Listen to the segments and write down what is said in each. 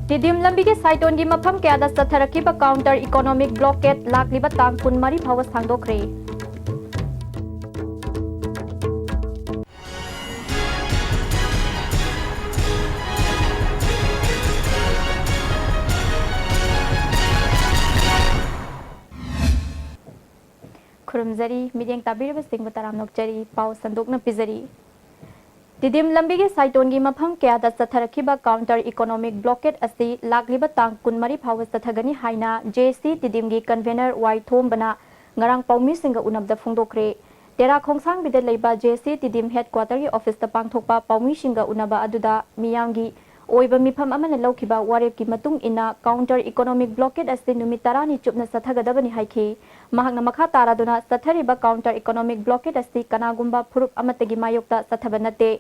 Tidim lambi ke saiton gi mafam kaya da satharaki ba counter economic blockade lakli ba tang kun mari bhawas thangdokre. Khurumjari mideng tabirba sing bataram nokjari pau sandokna pizari. Tidim lambi ke saiton gi mafam kaya da satharaki ba counter economic blockade asi lakli ba tang kun mari bhawas tathagani haina JC tidim gi convener wai thom bana ngarang paumi singa unab da phungdokre. Tera khongsang bidal leiba JC tidim headquarter gi office ta pangthokpa paumi singa unaba aduda miyam gi oiba mifam amana laukiba warep ki matung ina counter economic blockade asi numit tarani chupna sathagadabani haiki mahakna makha taraduna sathariba counter economic blockade asi kanagumba phurup amatagi mayokta sathabanate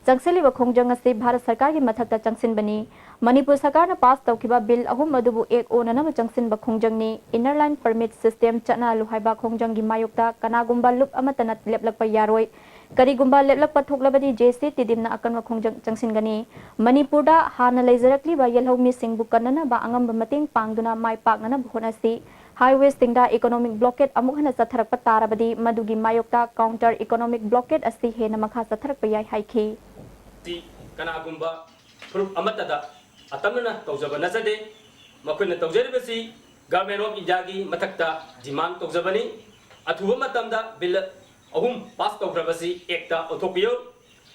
Jangseliba khongjang asi Bharat Sarkar gi mathakta changsin bani Manipur Sarkar na pass tawkiba bill ahum adubu ek ona na changsin ba khongjang ni inner line permit system chana luhaiba khongjang gi mayokta kanagumba lup amatana leplakpa yaroi karigumba leplakpa thoklabadi JC tidimna akanwa khongjang changsin gani Manipur da hana leizarakli ba yelhau mi singbu kanana ba angam ba mating pangduna mai pakna na bhonasi highway stingda economic blockade amuk hana satharakpa tarabadi madugi mayokta counter economic blockade asi hena makha satharakpa yai haiki Kanagumba Prup Amatada Atamana Tozaba Nazade Makuna Tozeribasi Government of India Matakta Demand Tozabani Atuba Matamda Bill Ahum Pasta Gravasi Ekta Otopio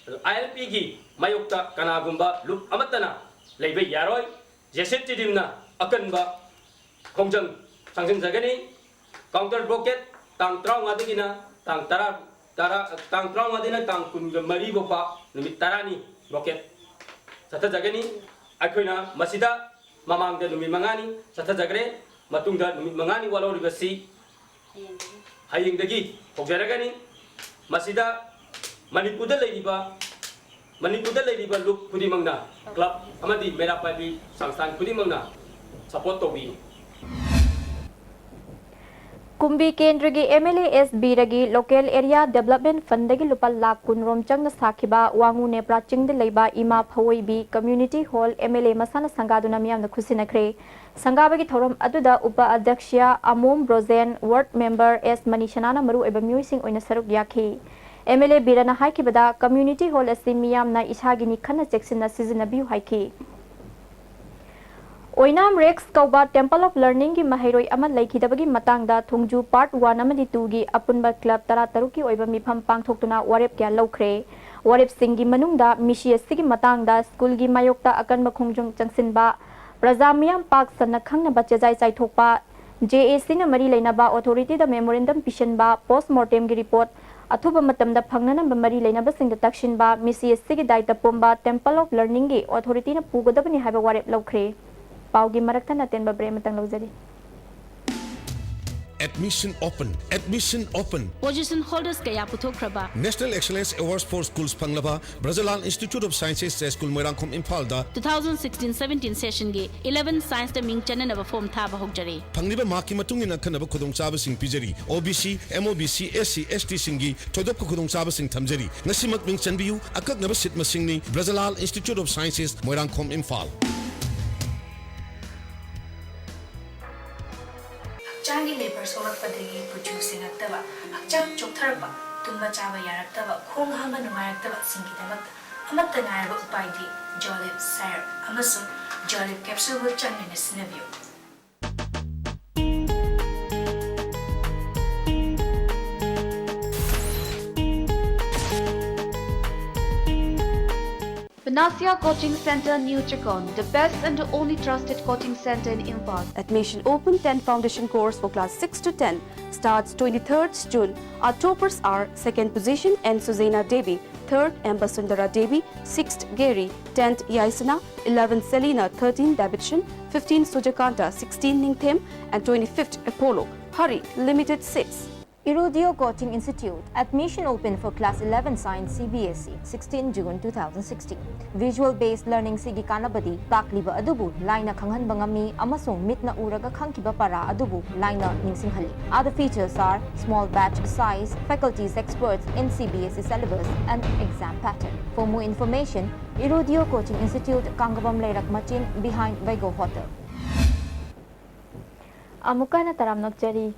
ILPG Mayokta Kanagumba Lup Amatana Lebe Yaroi Jeseti Dimna Akanba Kongjang Sanction Zagani Counter Blockade Tang Trong Adina Tang Tara Tang Trong Adina Tang Kunga Maribopa Numit Tarani Rocket Sata Jagani Akwina Masida Mamang de Numi Mangani Sata Jagre Matunda Numi Mangani Walo Rivasi Haying the Gi Hojaragani Masida Manipuda Lady Look Pudimangna Club Amadi Mera Papi Sangstan Pudimangna Support Tobi Kumbi Kendra gi MLA SB ragi local area development fund gi lupa lakh kun rom changna sakhiba wangu ne praching de leiba ima phawoi bi community hall MLA masana sangaduna miyam na khusinakre sangaba gi thorom aduda upa adhyakshya Amom Brozen ward member S Manishanana maru eba muising oina saruk yakhi MLA birana haikibada community hall asi miyam na ishagi ni khana cheksinna sizinabiu haiki Oinam Rex Kauba Temple of Learning ki Mahairoi Amat Laikidabagi Matangda Thungju Part 1 amadi 2 gi Apunba Club Tara Taruki Oiba Mifam Pangthoktuna Warep kya Laukre Warep Singi Manungda Mishi Sigi Matangda School gi Mayokta Akanba Khongjong Changsinba Prajamiyam Park Sanna Khangna Bachajai Chai Thokpa JAC na Mari Leinaba Authority da Memorandum Pishanba Postmortem gi report Athuba Matamda Pangnana Mari Leinaba Singda Takshinba Mishi Sigi Daita Pumba Temple of Learning gi Authority na Pugodabani Haba Warep Laukre Paugi marakta natin ba bre matang lawjari Admission open Position holders kaya puthokraba National Excellence Awards for Schools Panglaba Brazilian Institute of Sciences School Moirangkhom Imphal da 2016-17 session ge 11 science da ming channel ba form thaba hokjari Pangliba maki matungina khanaba khudong chaba sing pijari OBC MOBC SC ST singi thodop khudong chaba sing thamjari ngasimak ming chanbiu akaknaba sit masingni Brazilian Institute of Sciences Moirangkhom Imphal Changi labor solak padagi producing aktaba akchang choktarba tumba chaba yaraktaba khong hama nungayaktaba singidamak amatta nairaba upaidi jolip sire amasung jolip capsule bu changni sinabio Panacea Coaching Center, New Chakon, the best and the only trusted coaching center in Imphal. Admission open 10 foundation course for class 6 to 10 starts 23rd June. Our toppers are 2nd position N. Suzaina Devi, 3rd Amber Sundara Devi, 6th Gary, 10th Yaisana, 11th Selina, 13th Davidson, 15th Sujakanta, 16th Ningthem and 25th Apollo. Hurry, limited seats. Irudio Coaching Institute. Admission open for Class 11 Science CBSE, 16 June 2016. Visual-based learning sigi kanabadi, takliba adubu, laina kanghan bangami, amasung mitna uraga kangkiba para adubu, laina ningsinghali. Other features are small batch size, faculties experts in CBSE syllabus, and exam pattern. For more information, Irudio Coaching Institute, Kangabam Leirak Machin, behind Vego Hotel. Amukana Taramnok Jari.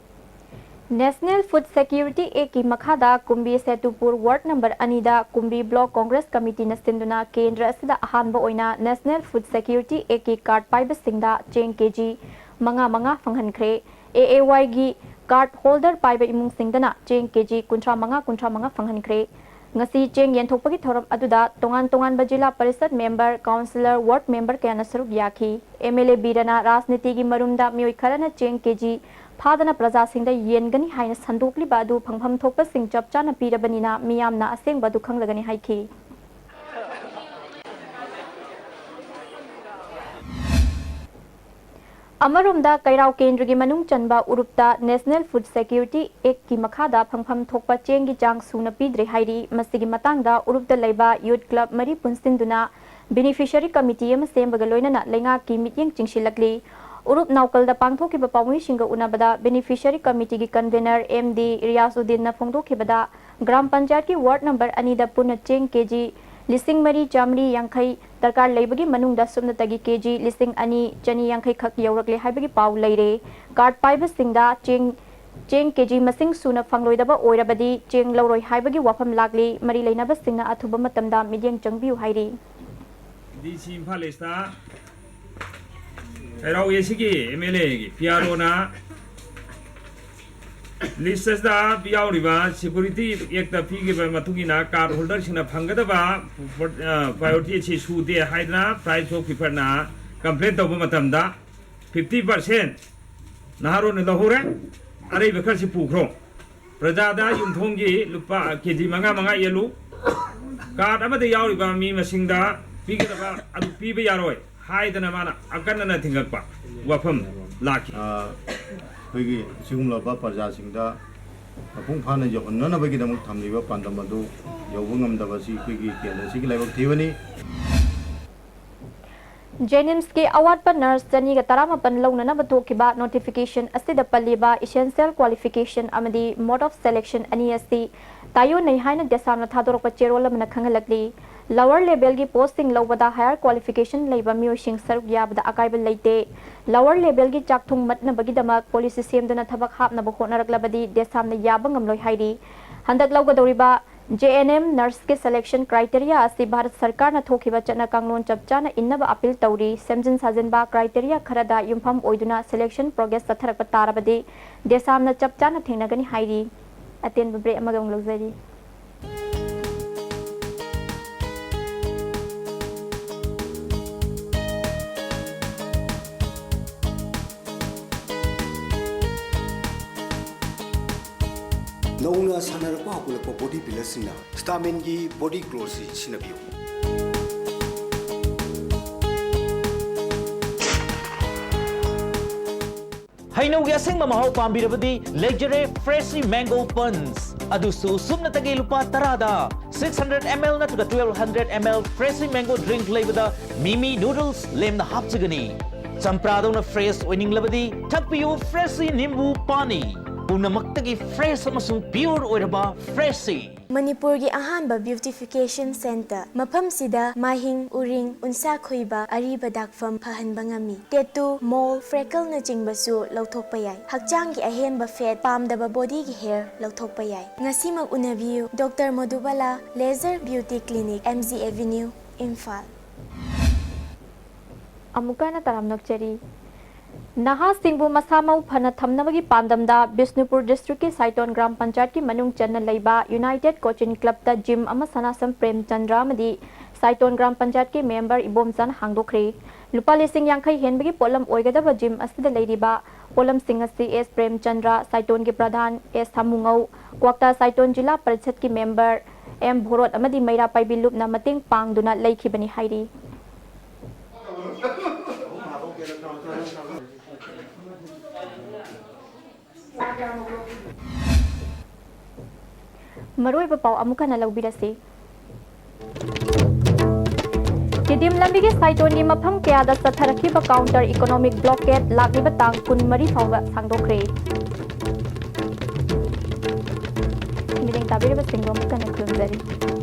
National Food Security Eki Makhada Kumbi Setupur Ward number Anida Kumbi Block Congress Committee na Sinduna Kendra Asida Ahanba Oina National Food Security Eki Card Paiba Singda Cheng KG Manga Fanghan Kre AAY gi card holder Paiba Imung Singdana Cheng KG Kuntra Manga Fanghan Kre Ngasi Cheng Yenthokpagi Thoram Aduda Tongan Bajila Parisad member councillor ward member Kayana Saruk Yaki MLA Birana Rasniti gi Marumda Mioi Kharana Cheng KG Padana Praja Singda Yengani Haina Sandukli Badu Pangpam Thopa Sing Chapchana Pirabanina Miyamna Aseng Badu Kanglagani Haiki. Amarumda Kairao Kendrigi Manung Chanba Urupta National Food Security Ekki Makhada Pangpam Thokpa Chengi Jang Suna Pidre Hairi Masigi Matangda Urupta Laiba Youth Club Mari Punsinduna Beneficiary Committee Ama Sembagaloina Lenga Ki Mityeng Chingshilakli Urup Naukalda Pangthokiba Pawishinga Unabada Beneficiary Committee Convener MD Riyasuddin na Phongdokibada Gram Panchayat ki Ward number Anida Puna Cheng KG Lising Mari Chamri Yankai Darkar Laibagi Manungda Sumnatagi KG Lising Ani Chani Yankai Khak Yaurakle Haibagi Pau Laire Card Paiba Singda Cheng KG Masing Suna Phangloidaba Oirabadi Cheng Lauroi Haibagi Wafam Lagli Mari Lainaba Singna Athuba Matamda Midyang Changbiu Hairi DC Palesta Erau Yesigi, MLA, Piarona Listas da Piau Riva, Security Yakta Pigi Matugina, card holders in a Pangadava, Priority Su de Hydra, price of Piperna, complaint of Matamda, 50%. Naharo in the Hore, Arab Kasi Pukro, Prajada, Yuntongi, Lupa, Kizimanga Yelu, card Abba the Yauriva, me Masinda, Pigaba, and Pibi Yaroi. Hai dana mana akan na tinggal pa wafam laki bagi sigumla ba parja singda apung phana jo nana bagi damu thamliba pandamadu yobungam dabasi bagi kela sigi laibak thibani Jenims ke award pa nurse Jani ga tarama pan launa na batokiba notification asida paliba essential qualification amadi mode of selection ani asti tayo nei haina desana thadorok pa cherola mana khangalakli lower level ki posting lobada higher qualification leiba miosing saruk yabda akaibal leite lower level ki chakthung matna bagi damak policy semduna thabak hapna ba khonaraklabadi desamna yaba ngamloi hairi handak lawgadoriba JNM nurse ke selection criteria asi Bharat Sarkar na thokiba chana kanglon chapchana innaba appeal tauri semjin sajenba criteria kharada yumpham oiduna selection progress satharak patarabadi desamna chapchana thengnagani hairi aten bre amagam logzari Nauna sanarapa hapulapa body pillar sina stamen gi body clothes sinabiyo Hainau gi asengma mahau pambirabadi Lecture Freshly Mango Puns adusu sumna tagi lupa tarada 600 ml natuga 1200 ml Freshly Mango drink leibada Mimi noodles lemna hapchagani champrado na fresh winning labadi thakpiyo Freshly Nimbu Pani Punamakagi fresh amasung pure oiraba Freshly Manipur gi ahanba beautification center mafam sida mahing uring unsa khoiba ariba dakfam phahanba ngami tattoo mole freckle na chingbasu lauthokpa yai hakchang gi ahenba fat pamdaba body gi hair lauthokpa yai ngasi mak unabiu Dr Madhubala Laser Beauty Clinic MZ Avenue Imphal Amukana taramnak cheri Naha Singbu Masamau Phana Thamnabagi Pandamda Bisnupur District ki Saiton Gram Panchayat ki Manung Channa Laiba United Coaching Club ta Gym ama Sanasam Prem Chandra Madi Saiton Gram Panchayat ki member Ibom San Hangdokre Lupa Lising Yankai Henbagi Polam Oigadaba Gym Asida Ladiba Polam Singasi S Prem Chandra Saiton ki Pradhan S Thamungau Kwakta Saiton Jila Parishad ki member M Bhorot amadi Maira Paibilup na Mating Pangduna Laikhibani Hairi मरोइब pav अमुकना लौबिरसी तिदिम लंबिगे साइटोनी मफम कयादा चथरखिबा counter economic blockade लागिबा Thang 23 फावबा सांगदोखरे milling ताबिरबा Singham कने खुलजरी